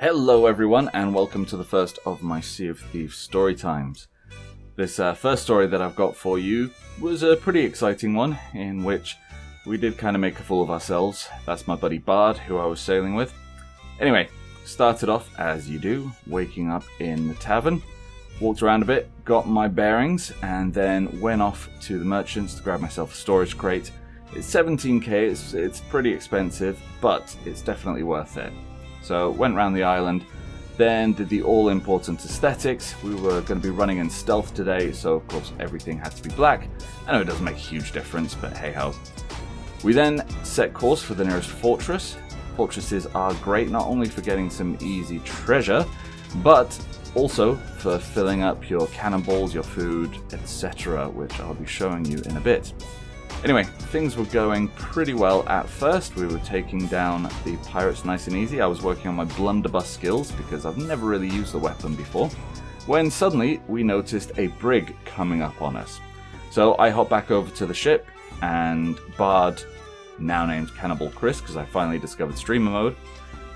Hello everyone, and welcome to the first of my Sea of Thieves story times. This first story that I've got for you was a pretty exciting one, in which we did kind of make a fool of ourselves. That's my buddy Bard, who I was sailing with. Anyway, started off as you do, waking up in the tavern, walked around a bit, got my bearings, and then went off to the merchants to grab myself a storage crate. It's 17k, it's pretty expensive, but it's definitely worth it. So went around the island, then did the all-important aesthetics. We were going to be running in stealth today, so of course everything had to be black. I know it doesn't make a huge difference, but hey-ho. We then set course for the nearest fortress. Fortresses are great not only for getting some easy treasure, but also for filling up your cannonballs, your food, etc., which I'll be showing you in a bit. Anyway, things were going pretty well at first. We were taking down the pirates nice and easy. I was working on my blunderbuss skills because I've never really used the weapon before, when suddenly we noticed a brig coming up on us. So I hopped back over to the ship, and Bard, now named Cannibal Chris because I finally discovered streamer mode,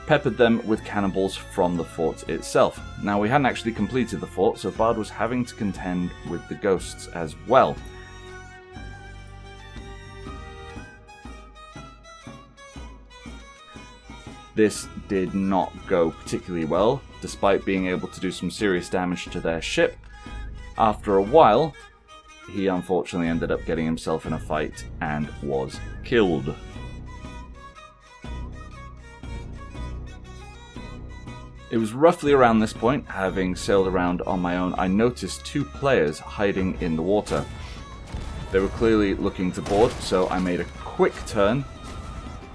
peppered them with cannonballs from the fort itself. Now, we hadn't actually completed the fort, so Bard was having to contend with the ghosts as well. This did not go particularly well, despite being able to do some serious damage to their ship. After a while, he unfortunately ended up getting himself in a fight and was killed. It was roughly around this point, having sailed around on my own, I noticed two players hiding in the water. They were clearly looking to board, so I made a quick turn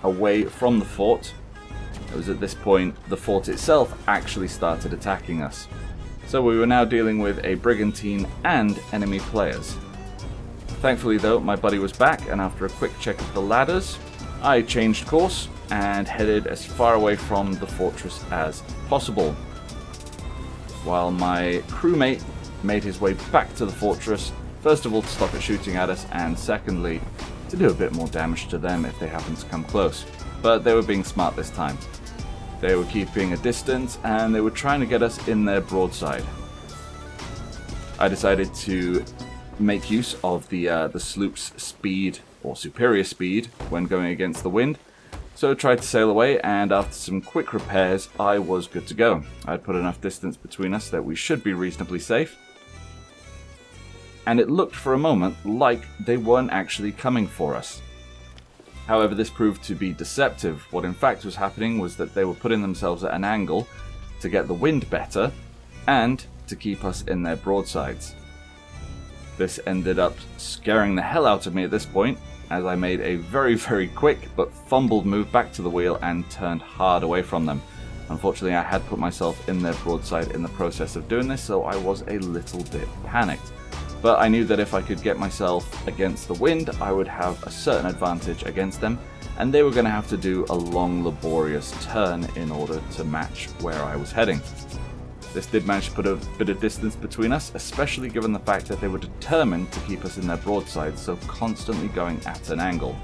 away from the fort. It was at this point the fort itself actually started attacking us. So we were now dealing with a brigantine and enemy players. Thankfully though, my buddy was back, and after a quick check of the ladders, I changed course and headed as far away from the fortress as possible, while my crewmate made his way back to the fortress, first of all to stop it shooting at us, and secondly to do a bit more damage to them if they happened to come close. But they were being smart this time. They were keeping a distance, and they were trying to get us in their broadside. I decided to make use of the sloop's speed, or superior speed, when going against the wind. So I tried to sail away, and after some quick repairs, I was good to go. I'd put enough distance between us that we should be reasonably safe. And it looked for a moment like they weren't actually coming for us. However, this proved to be deceptive. What in fact was happening was that they were putting themselves at an angle to get the wind better and to keep us in their broadsides. This ended up scaring the hell out of me at this point, as I made a very quick but fumbled move back to the wheel and turned hard away from them. Unfortunately, I had put myself in their broadside in the process of doing this, so I was a little bit panicked. But I knew that if I could get myself against the wind, I would have a certain advantage against them, and they were going to have to do a long, laborious turn in order to match where I was heading. This did manage to put a bit of distance between us, especially given the fact that they were determined to keep us in their broadside, so constantly going at an angle.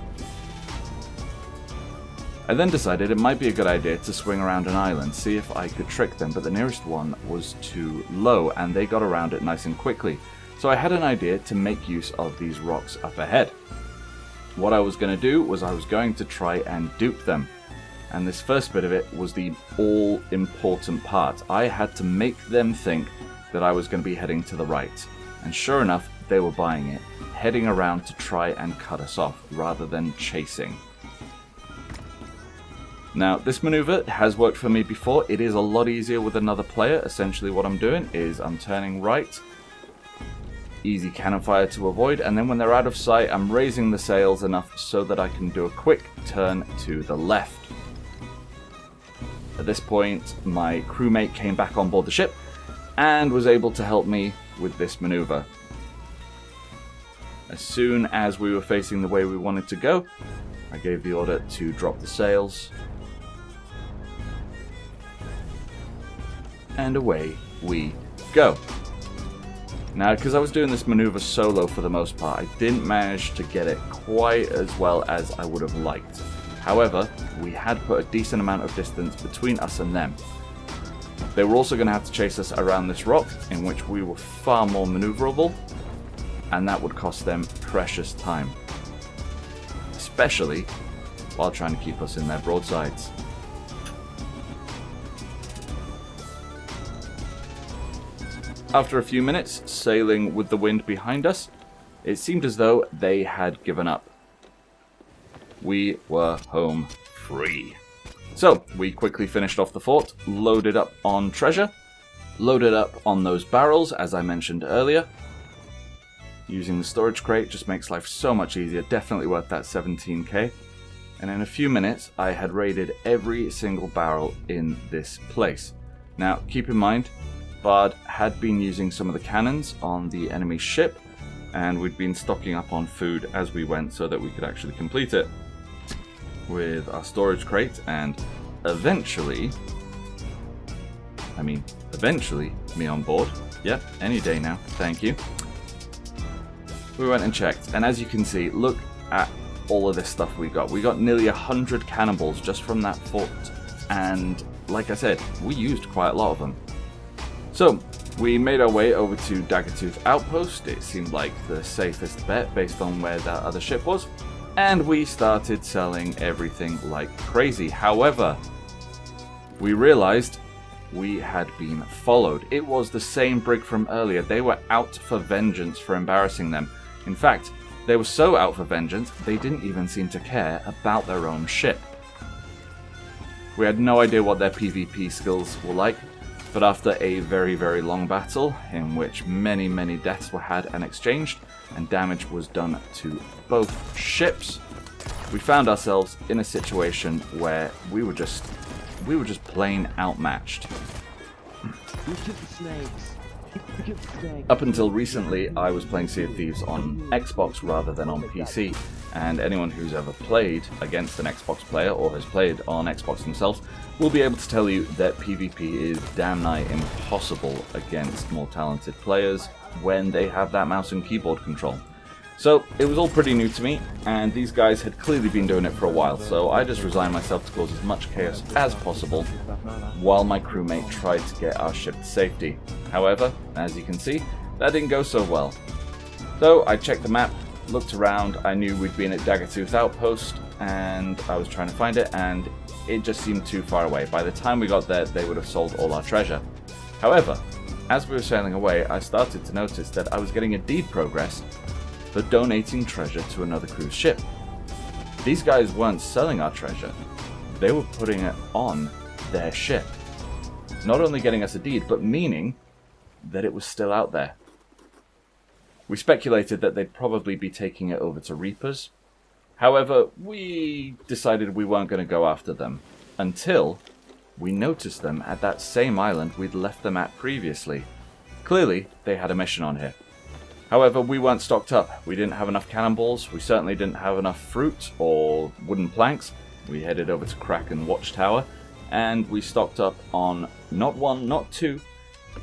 I then decided it might be a good idea to swing around an island, see if I could trick them, but the nearest one was too low, and they got around it nice and quickly. So I had an idea to make use of these rocks up ahead. What I was going to do was I was going to try and dupe them. And this first bit of it was the all-important part. I had to make them think that I was going to be heading to the right. And sure enough, they were buying it, heading around to try and cut us off rather than chasing. Now, this maneuver has worked for me before. It is a lot easier with another player. Essentially what I'm doing is I'm turning right, easy cannon fire to avoid, and then when they're out of sight, I'm raising the sails enough so that I can do a quick turn to the left. At this point, my crewmate came back on board the ship and was able to help me with this maneuver. As soon as we were facing the way we wanted to go, I gave the order to drop the sails, and away we go. Now, because I was doing this maneuver solo for the most part, I didn't manage to get it quite as well as I would have liked. However, we had put a decent amount of distance between us and them. They were also going to have to chase us around this rock, in which we were far more maneuverable, and that would cost them precious time. Especially while trying to keep us in their broadsides. After a few minutes, sailing with the wind behind us, it seemed as though they had given up. We were home free. So, we quickly finished off the fort, loaded up on treasure, loaded up on those barrels, as I mentioned earlier. Using the storage crate just makes life so much easier, definitely worth that 17k. And in a few minutes, I had raided every single barrel in this place. Now, keep in mind, Bard had been using some of the cannons on the enemy ship, and we'd been stocking up on food as we went so that we could actually complete it with our storage crate, and eventually me on board. Yep, any day now, thank you. We went and checked, and as you can see, look at all of this stuff we got. We got nearly 100 cannonballs just from that fort, and like I said, we used quite a lot of them. So, we made our way over to Daggertooth Outpost. It seemed like the safest bet based on where that other ship was, and we started selling everything like crazy. However, we realized we had been followed. It was the same brig from earlier. They were out for vengeance for embarrassing them. In fact, they were so out for vengeance, they didn't even seem to care about their own ship. We had no idea what their PvP skills were like, but after a very, very long battle, in which many, many deaths were had and exchanged, and damage was done to both ships, we found ourselves in a situation where we were just plain outmatched. Up until recently, I was playing Sea of Thieves on Xbox rather than on PC, and anyone who's ever played against an Xbox player or has played on Xbox themselves will be able to tell you that PvP is damn nigh impossible against more talented players when they have that mouse and keyboard control. So it was all pretty new to me, and these guys had clearly been doing it for a while, so I just resigned myself to cause as much chaos as possible while my crewmate tried to get our ship to safety. However, as you can see, that didn't go so well. So I checked the map, looked around, I knew we'd been at Daggertooth Outpost, and I was trying to find it, and it just seemed too far away. By the time we got there, they would have sold all our treasure. However, as we were sailing away, I started to notice that I was getting a deed progress for donating treasure to another cruise ship. These guys weren't selling our treasure, they were putting it on their ship. Not only getting us a deed, but meaning that it was still out there. We speculated that they'd probably be taking it over to Reapers. However, we decided we weren't going to go after them until we noticed them at that same island we'd left them at previously. Clearly, they had a mission on here. However, we weren't stocked up. We didn't have enough cannonballs, we certainly didn't have enough fruit or wooden planks. We headed over to Kraken Watchtower, and we stocked up on not one, not two,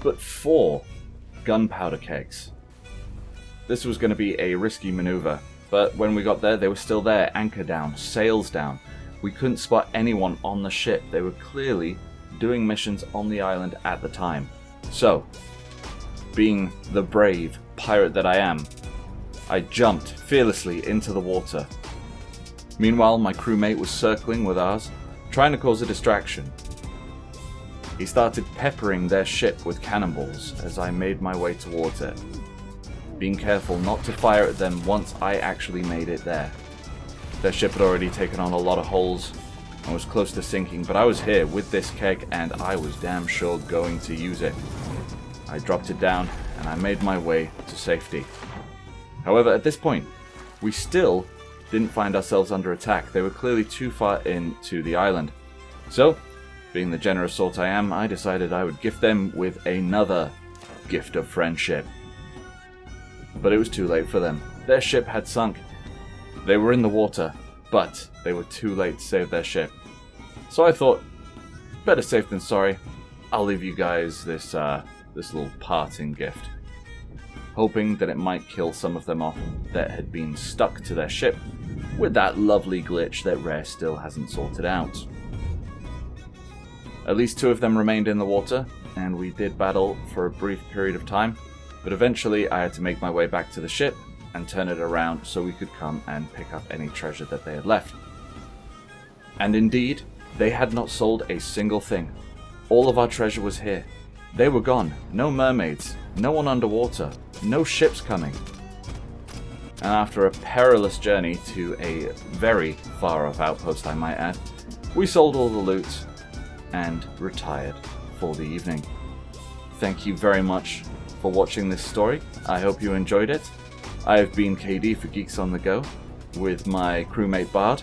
but 4 gunpowder kegs. This was going to be a risky maneuver, but when we got there, they were still there, anchor down, sails down. We couldn't spot anyone on the ship. They were clearly doing missions on the island at the time. So, being the brave pirate that I am, I jumped fearlessly into the water. Meanwhile, my crewmate was circling with ours, trying to cause a distraction. He started peppering their ship with cannonballs as I made my way towards it, being careful not to fire at them once I actually made it there. Their ship had already taken on a lot of holes and was close to sinking, but I was here with this keg and I was damn sure going to use it. I dropped it down and I made my way to safety. However, at this point, we still didn't find ourselves under attack. They were clearly too far into the island. So, being the generous sort I am, I decided I would gift them with another gift of friendship. But it was too late for them. Their ship had sunk. They were in the water, but they were too late to save their ship. So I thought, better safe than sorry. I'll leave you guys this little parting gift, hoping that it might kill some of them off that had been stuck to their ship with that lovely glitch that Rare still hasn't sorted out. At least 2 of them remained in the water, and we did battle for a brief period of time, but eventually I had to make my way back to the ship and turn it around so we could come and pick up any treasure that they had left. And indeed, they had not sold a single thing. All of our treasure was here. They were gone. No mermaids, no one underwater, no ships coming. And after a perilous journey to a very far-off outpost, I might add, we sold all the loot and retired for the evening. Thank you very much for watching this story. I hope you enjoyed it. I have been KD for Geeks on the Go with my crewmate Bard,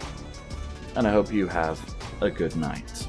and I hope you have a good night.